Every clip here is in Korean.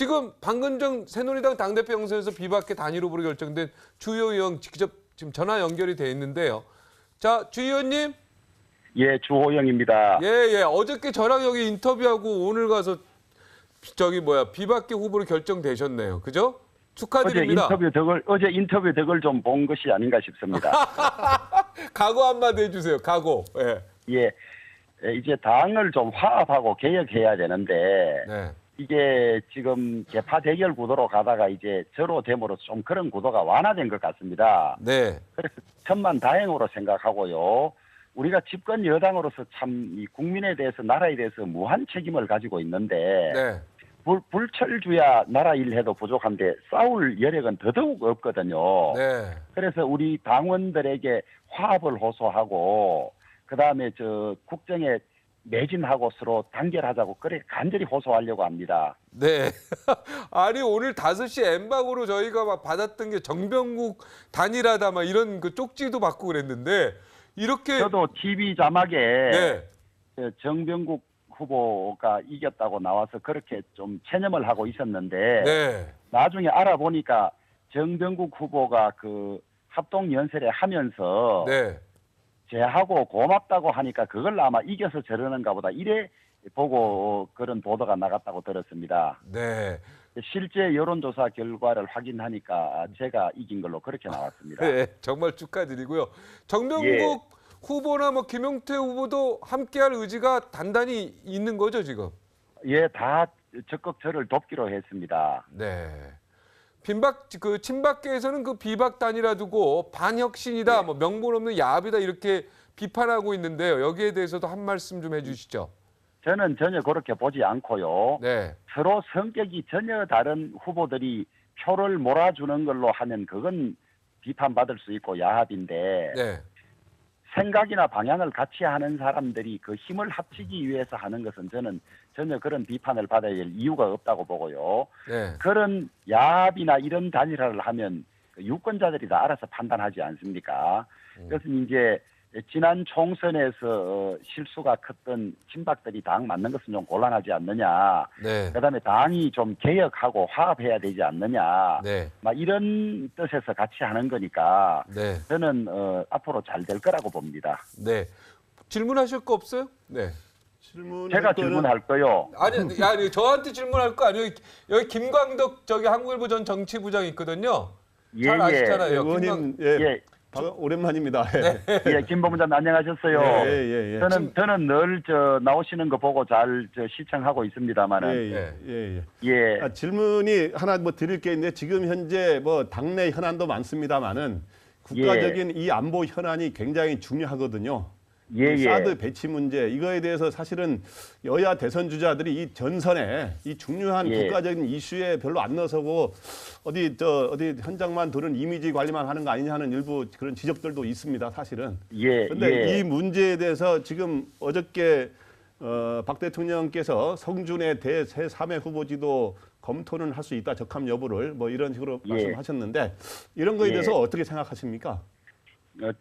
지금 방금 전 새누리당 당대표 경선에서 비박계 단일 후보로 결정된 주요 의원 직접 지금 전화 연결이 돼 있는데요. 자, 주 의원님. 예, 주호영입니다. 예. 어저께 저랑 여기 인터뷰하고 오늘 가서 비박계 후보로 결정되셨네요. 그죠? 축하드립니다. 어제 인터뷰 덕을 좀 본 것이 아닌가 싶습니다. 각오 한마디 해주세요. 각오. 예. 예, 이제 당을 좀 화합하고 개혁해야 되는데 네. 이게 지금 개파 대결 구도로 가다가 이제 저로 됨으로써 좀 그런 구도가 완화된 것 같습니다. 네. 그래서 천만다행으로 생각하고요. 우리가 집권 여당으로서 참 이 국민에 대해서 나라에 대해서 무한 책임을 가지고 있는데 네. 불철주야 나라 일해도 부족한데 싸울 여력은 더더욱 없거든요. 네. 그래서 우리 당원들에게 화합을 호소하고 그다음에 국정에 매진하고 서로 단결하자고 그래 간절히 호소하려고 합니다. 네. 아니 오늘 5시 엠박으로 저희가 막 받았던 게 정병국 단일하다 막 이런 그 쪽지도 받고 그랬는데 이렇게 저도 TV 자막에 네. 정병국 후보가 이겼다고 나와서 그렇게 좀 체념을 하고 있었는데 네. 나중에 알아보니까 정병국 후보가 그 합동 연설에 하면서 네. 제하고 고맙다고 하니까 그걸 아마 이겨서 저러는가 보다 이래 보고 그런 보도가 나갔다고 들었습니다. 네. 실제 여론조사 결과를 확인하니까 제가 이긴 걸로 그렇게 나왔습니다. 네. 정말 축하드리고요. 정병국 예. 후보나 뭐 김용태 후보도 함께할 의지가 단단히 있는 거죠 지금? 예, 다 적극 저를 돕기로 했습니다. 네. 친박계에서는 그 비박 단일화 두고 반혁신이다, 뭐 명분 없는 야합이다 이렇게 비판하고 있는데요. 여기에 대해서도 한 말씀 좀 해주시죠. 저는 전혀 그렇게 보지 않고요. 네. 서로 성격이 전혀 다른 후보들이 표를 몰아주는 걸로 하면 그건 비판받을 수 있고 야합인데 네. 생각이나 방향을 같이 하는 사람들이 그 힘을 합치기 위해서 하는 것은 저는 전혀 그런 비판을 받아야 될 이유가 없다고 보고요. 네. 그런 야합이나 이런 단일화를 하면 유권자들이 다 알아서 판단하지 않습니까? 그래서 이제 지난 총선에서 실수가 컸던 친박들이 당 맞는 것은 좀 곤란하지 않느냐. 네. 그다음에 당이 좀 개혁하고 화합해야 되지 않느냐. 네. 막 이런 뜻에서 같이 하는 거니까 네. 저는 앞으로 잘 될 거라고 봅니다. 네. 질문하실 거 없어요? 네. 제가 질문할 거요. 아니 저한테 질문할 거 아니에요. 여기 김광덕 한국일보 전 정치부장 있거든요. 잘 아시잖아요. 의원님, 오랜만입니다. 예, 김범자님 안녕하셨어요. 예. 저는 늘 나오시는 거 보고 잘 시청하고 있습니다만은. 예. 질문이 하나 뭐 드릴 게 있는데 지금 현재 뭐 당내 현안도 많습니다만은 국가적인 이 안보 현안이 굉장히 중요하거든요. 사드 배치 문제 이거에 대해서 사실은 여야 대선 주자들이 이 전선에 이 중요한 국가적인 이슈에 별로 안 나서고 어디 현장만 도는 이미지 관리만 하는 거 아니냐 하는 일부 그런 지적들도 있습니다. 사실은. 그런데 이 문제에 대해서 지금 어저께 박 대통령께서 성준의 제3의 후보지도 검토는 할 수 있다 적합 여부를 뭐 이런 식으로 말씀하셨는데 이런 거에 대해서 어떻게 생각하십니까?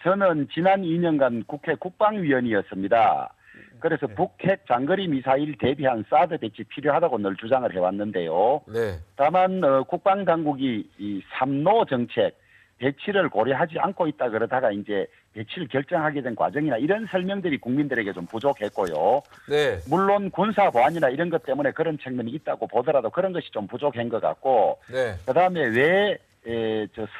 저는 지난 2년간 국회 국방위원이었습니다. 그래서 북핵 장거리 미사일 대비한 사드 배치 필요하다고 늘 주장을 해왔는데요. 네. 다만 국방당국이 이 3노 정책 배치를 고려하지 않고 있다 그러다가 이제 배치를 결정하게 된 과정이나 이런 설명들이 국민들에게 좀 부족했고요. 네. 물론 군사 보안이나 이런 것 때문에 그런 측면이 있다고 보더라도 그런 것이 좀 부족한 것 같고 네. 그다음에 왜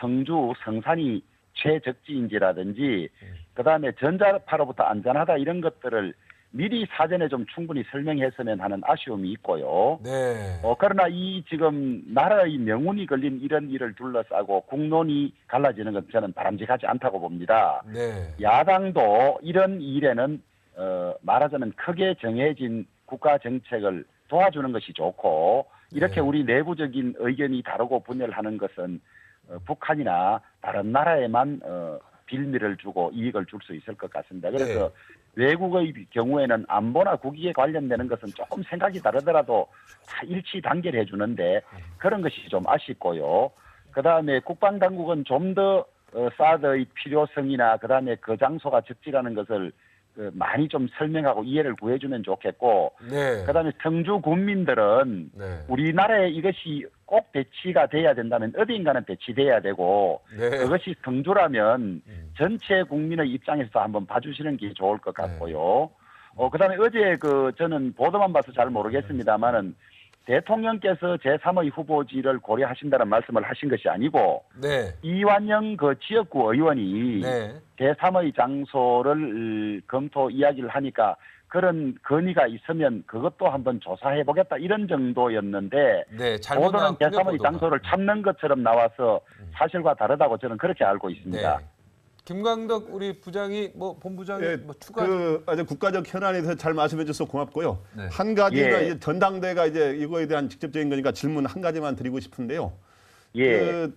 성주 성산이 최적지인지라든지 그다음에 전자파로부터 안전하다 이런 것들을 미리 사전에 좀 충분히 설명했으면 하는 아쉬움이 있고요. 네. 그러나 이 지금 나라의 명운이 걸린 이런 일을 둘러싸고 국론이 갈라지는 건 저는 바람직하지 않다고 봅니다. 네. 야당도 이런 일에는 말하자면 크게 정해진 국가 정책을 도와주는 것이 좋고 이렇게 우리 내부적인 의견이 다르고 분열하는 것은 북한이나 다른 나라에만 빌미를 주고 이익을 줄 수 있을 것 같습니다. 그래서 외국의 경우에는 안보나 국익에 관련되는 것은 조금 생각이 다르더라도 다 일치 단결해 주는데 그런 것이 좀 아쉽고요. 그다음에 국방당국은 좀 더 사드의 필요성이나 그다음에 그 장소가 적지라는 것을 많이 좀 설명하고 이해를 구해주면 좋겠고, 네. 그다음에 청주 군민들은 네. 우리나라에 이것이 꼭 배치가 돼야 된다면 어디인가는 배치돼야 되고, 네. 그것이 청주라면 전체 국민의 입장에서 한번 봐주시는 게 좋을 것 같고요. 그다음에 어제 저는 보도만 봐서 잘 모르겠습니다만은 대통령께서 제3의 후보지를 고려하신다는 말씀을 하신 것이 아니고, 네. 이완영 지역구 의원이 네. 제3의 장소를 검토 이야기를 하니까 그런 건의가 있으면 그것도 한번 조사해 보겠다 이런 정도였는데, 네. 잘못 보도는 나왔군요, 제3의 보도가. 장소를 찾는 것처럼 나와서 사실과 다르다고 저는 그렇게 알고 있습니다. 네. 김광덕 우리 부장이 본부장이 예, 추가 아주 국가적 현안에 대해서 잘 말씀해 주셔서 고맙고요. 네. 한 가지가 예. 이제 전당대가 이제 이거에 대한 직접적인 거니까 질문 한 가지만 드리고 싶은데요. 예.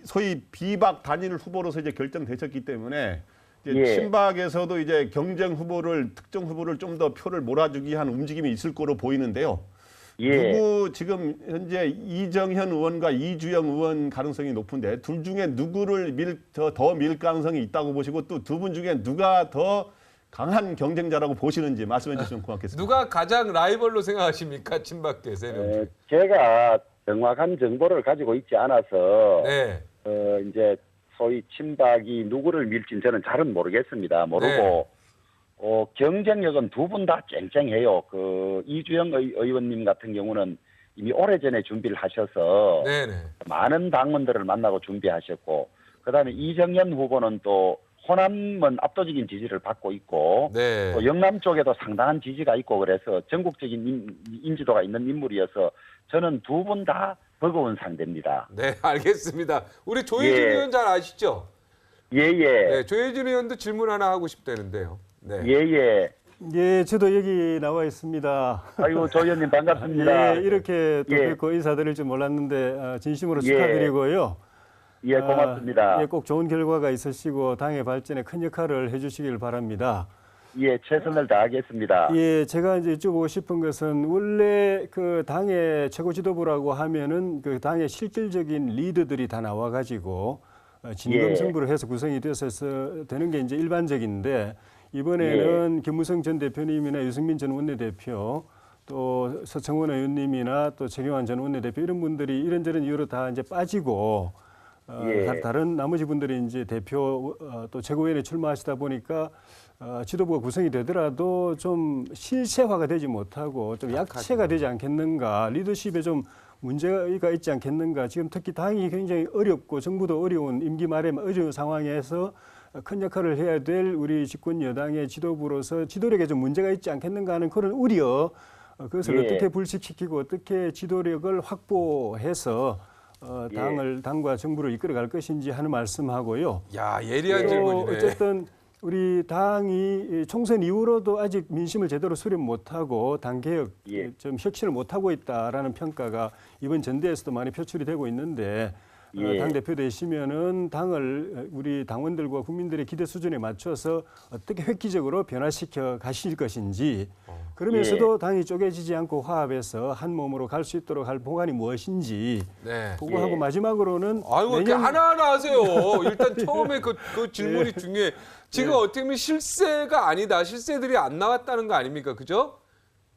소위 비박 단일 후보로서 이제 결정되셨기 때문에 이제 예. 친박에서도 이제 경쟁 후보를 특정 후보를 좀 더 표를 몰아주기 위한 움직임이 있을 거로 보이는데요. 예. 누구 지금 현재 이정현 의원과 이주영 의원 가능성이 높은데 둘 중에 누구를 더 밀 가능성이 있다고 보시고 또 두 분 중에 누가 더 강한 경쟁자라고 보시는지 말씀해 주시면 고맙겠습니다. 누가 가장 라이벌로 생각하십니까? 친박계 세력. 제가 정확한 정보를 가지고 있지 않아서 네. 이제 소위 친박이 누구를 밀진 저는 잘은 모르겠습니다. 모르고 경쟁력은 두 분 다 쨍쨍해요. 이주영 의원님 같은 경우는 이미 오래전에 준비를 하셔서 네네. 많은 당원들을 만나고 준비하셨고, 그다음에 이정현 후보는 또 호남은 압도적인 지지를 받고 있고, 네. 또 영남 쪽에도 상당한 지지가 있고 그래서 전국적인 인지도가 있는 인물이어서 저는 두 분 다 버거운 상대입니다. 네, 알겠습니다. 우리 조혜진 예. 의원 잘 아시죠? 예예. 네, 조혜진 의원도 질문 하나 하고 싶다는데요. 네. 예예. 예, 저도 여기 나와 있습니다. 아이고 조 의원님 반갑습니다. 예, 이렇게 또 예. 뵙고 인사드릴 줄 몰랐는데 진심으로 예. 축하드리고요. 예, 고맙습니다. 예, 꼭 좋은 결과가 있으시고 당의 발전에 큰 역할을 해주시길 바랍니다. 예, 최선을 다하겠습니다. 예, 제가 이제 여쭤보고 싶은 것은 원래 그 당의 최고 지도부라고 하면은 그 당의 실질적인 리더들이 다 나와가지고 진검승부를 해서 구성이 돼서 되는 게 이제 일반적인데 이번에는 김무성 전 대표님이나 유승민 전 원내대표 또 서청원 의원님이나 또 최경환 전 원내대표 이런 분들이 이런저런 이유로 다 이제 빠지고 다른 나머지 분들이 이제 대표 또 최고위원회 출마하시다 보니까 지도부가 구성이 되더라도 좀 실체화가 되지 못하고 좀 약체가 되지 않겠는가, 리더십에 좀 문제가 있지 않겠는가. 지금 특히 당이 굉장히 어렵고 정부도 어려운 임기 말에 어려운 상황에서 큰 역할을 해야 될 우리 집권 여당의 지도부로서 지도력에 좀 문제가 있지 않겠는가 하는 그런 우려, 그것을 어떻게 불식시키고 어떻게 지도력을 확보해서 당과 정부를 이끌어갈 것인지 하는 말씀하고요. 야, 예리한 또 질문이네. 어쨌든 우리 당이 총선 이후로도 아직 민심을 제대로 수렴 못하고 당 개혁 좀 혁신을 못하고 있다라는 평가가 이번 전대에서도 많이 표출이 되고 있는데 당 대표 되시면은 당을 우리 당원들과 국민들의 기대 수준에 맞춰서 어떻게 획기적으로 변화시켜 가실 것인지, 그러면서도 당이 쪼개지지 않고 화합해서 한 몸으로 갈 수 있도록 할 보관이 무엇인지 그거 하고 마지막으로는 아이고 이렇게 하나하나 하세요. 일단 처음에 그 질문이 중요해. 지금 어떻게 보면 실세가 아니다. 실세들이 안 나왔다는 거 아닙니까? 그죠?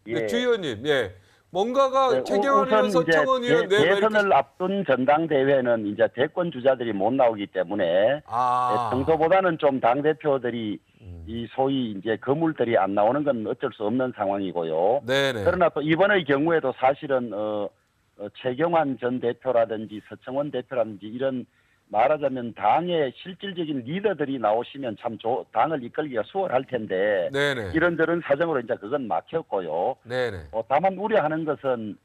네, 주 의원님. 예. 뭔가가 최경환 의원, 서청원 의원 대선을 앞둔 전당대회는 이제 대권 주자들이 못 나오기 때문에 평소보다는 좀 당 대표들이 이 소위 이제 거물들이 안 나오는 건 어쩔 수 없는 상황이고요. 네네. 그러나 또 이번의 경우에도 사실은 최경환 전 대표라든지 서청원 대표라든지 이런 말하자면 당의 실질적인 리더들이 나오시면 참 당을 이끌기가 수월할 텐데 네네. 이런저런 사정으로 이제 그건 막혔고요. 네네. 다만 우려하는 것은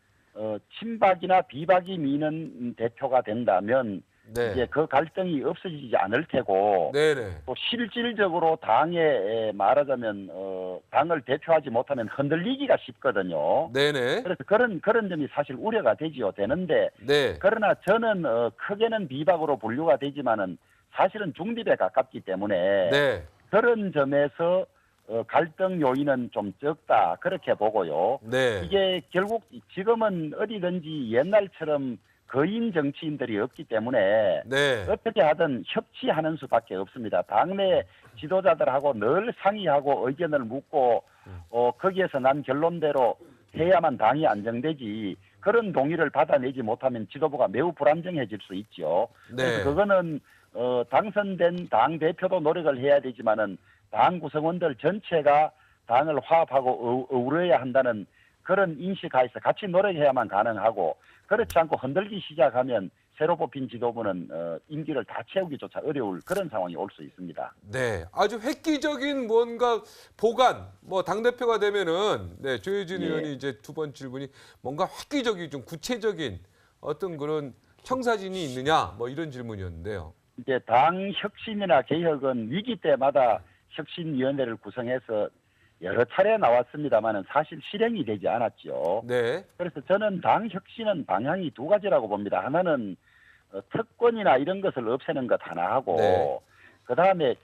친박이나 비박이 미는 대표가 된다면 이제 그 갈등이 없어지지 않을 테고 네네. 또 실질적으로 당에 말하자면 당을 대표하지 못하면 흔들리기가 쉽거든요. 네네. 그래서 그런 점이 사실 우려가 되는데 네. 그러나 저는 크게는 비박으로 분류가 되지만은 사실은 중립에 가깝기 때문에 그런 점에서 갈등 요인은 좀 적다 그렇게 보고요. 네. 이게 결국 지금은 어디든지 옛날처럼 거인 정치인들이 없기 때문에 네. 어떻게 하든 협치하는 수밖에 없습니다. 당내 지도자들하고 늘 상의하고 의견을 묻고 거기에서 난 결론대로 해야만 당이 안정되지 그런 동의를 받아내지 못하면 지도부가 매우 불안정해질 수 있죠. 네. 그래서 그거는 당선된 당 대표도 노력을 해야 되지만은 당 구성원들 전체가 당을 화합하고 어우러야 한다는 그런 인식하에서 같이 노력해야만 가능하고 그렇지 않고 흔들기 시작하면 새로 뽑힌 지도부는 임기를 다 채우기조차 어려울 그런 상황이 올 수 있습니다. 네, 아주 획기적인 뭔가 보관, 뭐 당대표가 되면은, 네, 조혜진 예. 의원이 이제 두 번 질문이 뭔가 획기적인, 좀 구체적인 어떤 그런 청사진이 있느냐, 뭐 이런 질문이었는데요. 이제 당 혁신이나 개혁은 위기 때마다 혁신위원회를 구성해서 여러 차례 나왔습니다만은 사실 실행이 되지 않았죠. 네, 그래서 저는 당 혁신은 방향이 두 가지라고 봅니다. 하나는 특권이나 이런 것을 없애는 것 하나 하고 네. 그다음에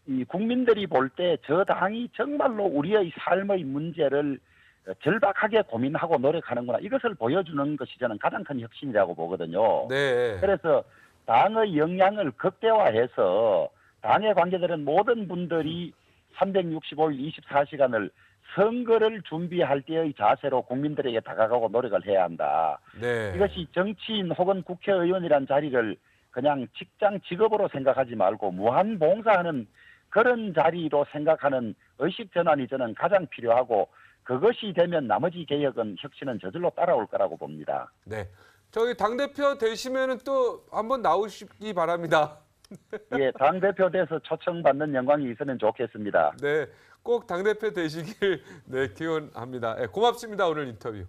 이 국민들이 볼 때 저 당이 정말로 우리의 삶의 문제를 절박하게 고민하고 노력하는구나 이것을 보여주는 것이 저는 가장 큰 혁신이라고 보거든요. 네, 그래서 당의 역량을 극대화해서 당의 관계들은 모든 분들이 365일 24시간을 선거를 준비할 때의 자세로 국민들에게 다가가고 노력을 해야 한다. 네. 이것이 정치인 혹은 국회의원이란 자리를 그냥 직장 직업으로 생각하지 말고 무한 봉사하는 그런 자리로 생각하는 의식 전환이 저는 가장 필요하고 그것이 되면 나머지 개혁은 혁신은 저절로 따라올 거라고 봅니다. 네. 저희 당대표 되시면은 또 한번 나오시기 바랍니다. 예, 당대표 돼서 초청받는 영광이 있으면 좋겠습니다. 네, 꼭 당대표 되시길 네, 기원합니다. 네, 고맙습니다. 오늘 인터뷰.